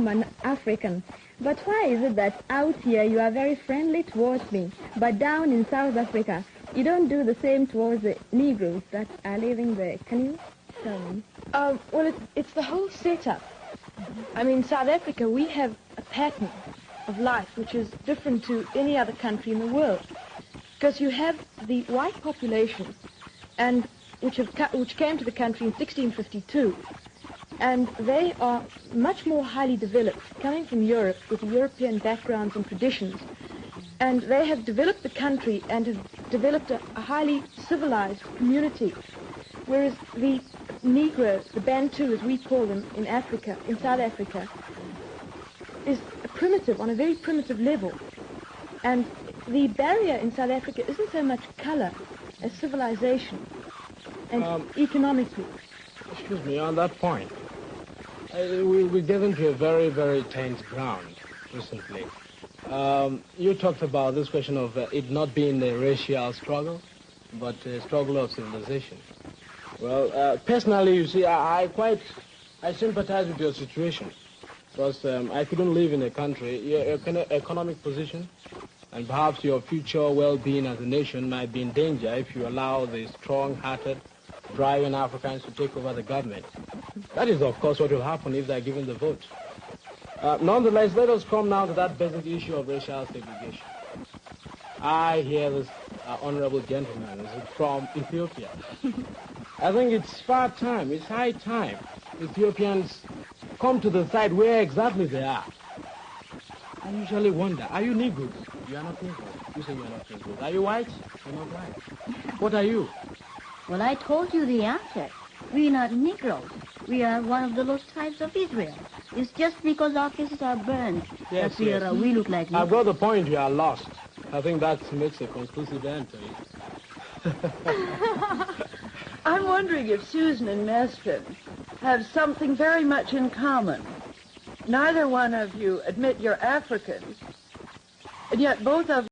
I'm an African. But why is it that out here you are very friendly towards me, but down in South Africa you don't do the same towards the Negroes that are living there? Can you tell me? Well, it's the whole setup. I mean, South Africa, we have a pattern of life which is different to any other country in the world. Because you have the white populations, and which came to the country in 1652, and they are much more highly developed, coming from Europe with European backgrounds and traditions, and they have developed the country and have developed a highly civilized community, whereas the Negroes, the Bantu as we call them in Africa, in South Africa, is primitive, on a very primitive level. And the barrier in South Africa isn't so much color as civilization and economically. Excuse me, on that point, we get into a very, very tense ground recently. You talked about this question of it not being a racial struggle, but a struggle of civilization. Well, personally, you see, I sympathize with your situation, because I couldn't live in a country, your economic position, and perhaps your future well-being as a nation might be in danger if you allow the strong-hearted, driving Africans to take over the government. That is, of course, what will happen if they're given the vote. Nonetheless, let us come now to that basic issue of racial segregation. I hear this honorable gentleman is from Ethiopia. I think it's high time Ethiopians come to the side where exactly they are. I usually wonder, are you Negroes? You are not Negroes. You say you are not Negroes. Are you white? You're not white. What are you? Well, I told you the answer. We're not Negroes. We are one of the lost tribes of Israel. It's just because our faces are burned that we look like Negroes. I've got the point, you are lost. I think that makes a conclusive end to it. I'm wondering if Susan and Meston have something very much in common. Neither one of you admit you're Africans, and yet both of